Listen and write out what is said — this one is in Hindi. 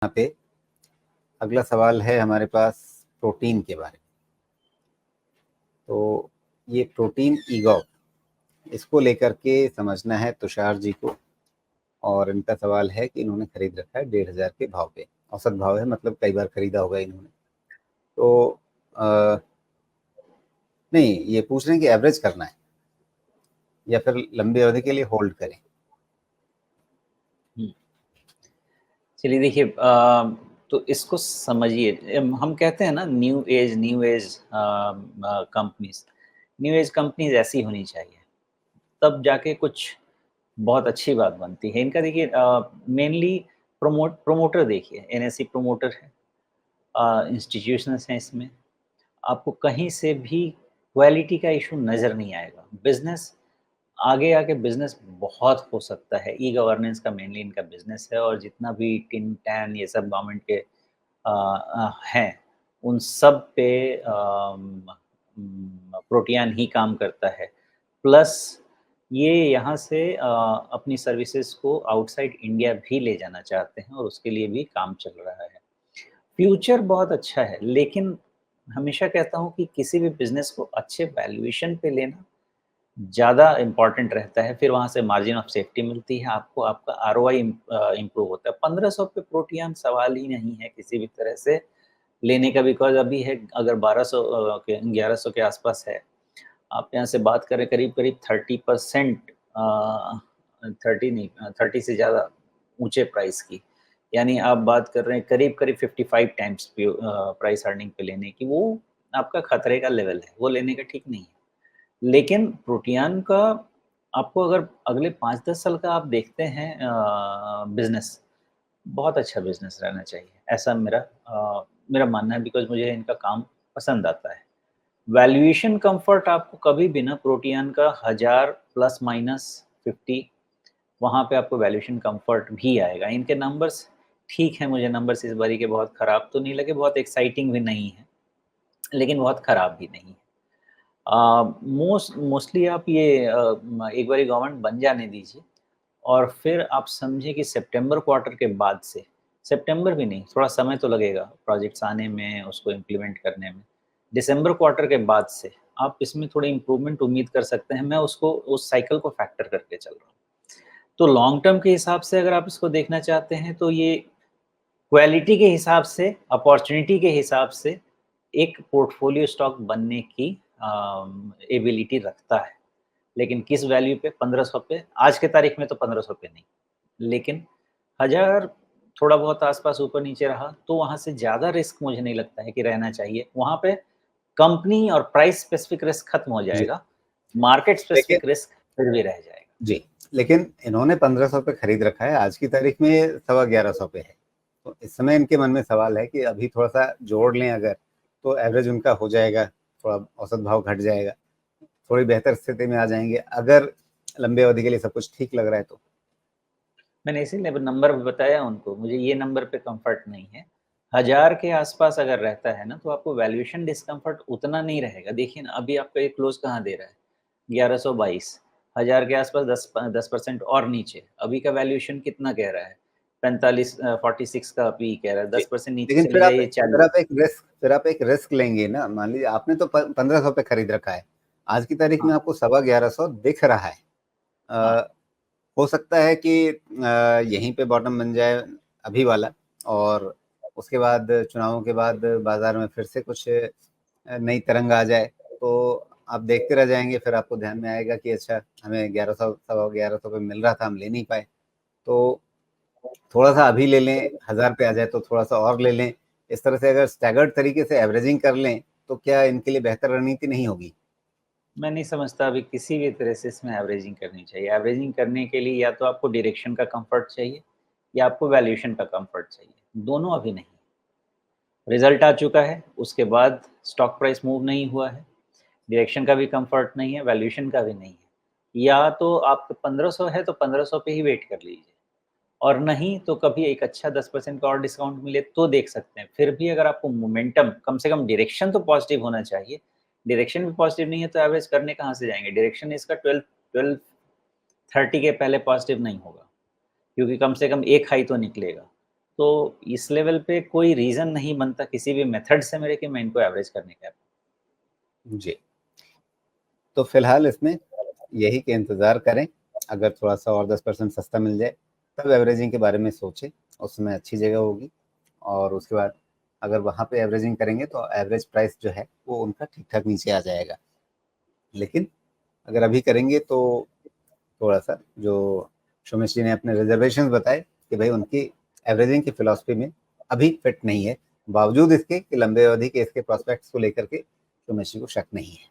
यहाँ पे अगला सवाल है हमारे पास प्रोटीन के बारे में। तो ये प्रोटीन ईगॉ, इसको लेकर के समझना है तुषार जी को। और इनका सवाल है कि इन्होंने खरीद रखा है 1,500 के भाव पे। औसत भाव है, मतलब कई बार खरीदा होगा इन्होंने। तो नहीं, ये पूछ रहे हैं कि एवरेज करना है या फिर लंबी अवधि के लिए होल्ड करें। चलिए देखिए, तो इसको समझिए। हम कहते हैं ना new age companies. New age companies ऐसी होनी चाहिए, तब जाके कुछ बहुत अच्छी बात बनती है। इनका देखिए मेनली प्रोमोटर देखिए, एनएससी प्रोमोटर है, इंस्टीट्यूशंस हैं इसमें। आपको कहीं से भी क्वालिटी का इशू नज़र नहीं आएगा। बिजनेस आगे आके बिजनेस बहुत हो सकता है। ई गवर्नेंस का मेनली इनका बिजनेस है, और जितना भी टिन टैन ये सब गवर्नमेंट के हैं, उन सब पे प्रोटियान ही काम करता है। प्लस ये यहाँ से अपनी सर्विसेज को आउटसाइड इंडिया भी ले जाना चाहते हैं, और उसके लिए भी काम चल रहा है। फ्यूचर बहुत अच्छा है, लेकिन हमेशा कहता हूँ कि किसी भी बिज़नेस को अच्छे वैल्यूएशन पे लेना ज़्यादा इम्पोर्टेंट रहता है। फिर वहाँ से मार्जिन ऑफ सेफ्टी मिलती है आपको, आपका आरओआई इम्प्रूव होता है। 1500 पे प्रोटियान सवाल ही नहीं है किसी भी तरह से लेने का, बिकॉज़ अभी है अगर 1200 के 1100 के आसपास है। आप यहाँ से बात करें करीब-करीब 30% 30 नहीं 30 से ज़्यादा ऊँचे प्राइस की। यानी आप बात कर रहे हैं करीब-करीब 55 टाइम्स प्राइस अर्निंग पे लेने की। वो आपका खतरे का लेवल है, वो लेने का ठीक नहीं है। लेकिन प्रोटियान का आपको अगर अगले 5-10 साल का आप देखते हैं बिज़नेस, बहुत अच्छा बिज़नेस रहना चाहिए। ऐसा मेरा मानना है, बिकॉज़ मुझे इनका काम पसंद आता है। वैल्यूएशन कम्फर्ट आपको कभी भी ना प्रोटियान का 1000 प्लस माइनस 50, वहाँ पे आपको वैल्यूएशन कम्फर्ट भी आएगा। इनके नंबर्स ठीक हैं, मुझे नंबर्स इस बारी के बहुत ख़राब तो नहीं लगे, बहुत एक्साइटिंग भी नहीं है, लेकिन बहुत ख़राब भी नहीं है। मोस्टली आप ये एक बारी गवर्नमेंट बन जाने दीजिए, और फिर आप समझिए कि सितंबर क्वार्टर के बाद से, सितंबर भी नहीं, थोड़ा समय तो लगेगा प्रोजेक्ट्स आने में, उसको इम्प्लीमेंट करने में। दिसंबर क्वार्टर के बाद से आप इसमें थोड़ी इम्प्रूवमेंट उम्मीद कर सकते हैं। मैं उसको उस साइकिल को फैक्टर करके चल रहा हूँ। तो लॉन्ग टर्म के हिसाब से अगर आप इसको देखना चाहते हैं, तो ये क्वालिटी के हिसाब से, अपॉर्च्युनिटी के हिसाब से एक पोर्टफोलियो स्टॉक बनने की एबिलिटी रखता है। लेकिन किस वैल्यू पे? 1500 पे। आज के तारीख में तो 1500 पे नहीं, लेकिन 1000 थोड़ा बहुत आस-पास ऊपर-नीचे रहा, तो वहाँ से ज़्यादा रिस्क मुझे नहीं लगता है कि रहना चाहिए। वहाँ पे कंपनी और प्राइस स्पेसिफिक रिस्क खत्म हो जी, जाएगा, मार्केट लेकिन स्पेसिफिक रिस्क फिर भी रह जाएगा। जी, लेकिन इन्होंने 1500 पे खरीद रखा है, आज की तारीख में 1150 पे है। तो इस समय इनके मन में सवाल है कि अभी थोड़ा-सा जोड़ लें अगर, तो एवरेज उनका हो जाएगा, थोड़ा औसत भाव घट जाएगा, थोड़ी बेहतर स्थिति में आ जाएँगे, अगर लंबी अवधि के लिए सब कुछ ठीक लग रहा है तो। मैंने इसीलिए नंबर बताया उनको, मुझे ये नंबर पे कम्फर्ट नहीं है। 1000 के आस-पास अगर रहता है ना, तो आपको वैल्यूएशन डिस्कम्फर्ट उतना नहीं रहेगा। देखिए ना, अभी आपका ये क्लोज़ कहाँ दे रहा है? 1122, 1000 के आसपास 10% और नीचे। अभी का वैल्यूएशन कितना कह रहा है? 45 46 का अभी कह रहा है, जी, 10% नीचे लेकिन चले जाइए 40। फिर आप एक रिस्क लेंगे ना। मान लीजिए आपने तो 1500 पे खरीद रखा है, आज की तारीख में हाँ, आपको 1150 दिख रहा है। हाँ, अ, हो सकता है कि यहीं पे बॉटम बन जाए अभी वाला, और उसके बाद चुनावों के बाद बाजार में फिर से कुछ नई तरंग आ जाए, तो आप देखते रह जाएंगे। फिर आपको ध्यान में आएगा कि अच्छा, हमें 1100 सवा 1100 पे मिल रहा था, हम ले नहीं पाए। तो थोड़ा सा अभी ले लें, 1000 पे आ जाए तो थोड़ा सा और ले लें। इस तरह से अगर स्टैगर्ड तरीके से एवरेजिंग कर लें, तो क्या इनके लिए बेहतर रणनीति नहीं होगी? मैं नहीं समझता अभी किसी भी तरह से इसमें एवरेजिंग करनी चाहिए। एवरेजिंग करने के लिए या तो आपको डायरेक्शन का कम्फर्ट चाहिए, या आपको वैल्यूएशन का कम्फर्ट चाहिए। दोनों अभी नहीं। रिज़ल्ट आ चुका है, उसके बाद स्टॉक प्राइस मूव नहीं हुआ है, डायरेक्शन का भी कंफर्ट नहीं है, वैल्यूएशन का भी नहीं है। या तो आप 1500 है तो 1500 पे ही वेट कर लीजिए, और नहीं तो कभी एक अच्छा 10% का और डिस्काउंट मिले तो देख सकते हैं। फिर भी अगर आपको मोमेंटम, कम से कम डायरेक्शन तो पॉजिटिव होना चाहिए। डायरेक्शन भी पॉजिटिव नहीं है तो एवरेज करने कहाँ से जाएँगे? डायरेक्शन इसका 1230 के पहले पॉजिटिव नहीं होगा, क्योंकि कम से कम एक हाई तो निकलेगा। तो इस लेवल पे कोई रीज़न नहीं बनता किसी भी मेथड से मेरे कि मैं इनको एवरेज करने का। जी। तो फिलहाल इसमें यही कि इंतज़ार करें, अगर थोड़ा-सा और 10% सस्ता मिल जाए, तब एवरेजिंग के बारे में सोचें, उसमें अच्छी जगह होगी और उसके बाद अगर वहाँ पे एवरेजिंग करेंगे तो एवरेज प्राइस जो है, वो उनका ठीक-ठाक नीचे आ जाएगा। लेकिन अगर अभी करेंगे तो थोड़ा-सा जो सोमेश जी ने अपने रिज़र्वेशंस बताए कि भई उनकी एवरेजिंग की फ़िलॉसफ़ी में अभी फिट नहीं है, बावजूद इसके कि लंबे अवधि के इसके प्रॉस्पेक्ट्स को लेकर के सोमेश जी को शक नहीं है।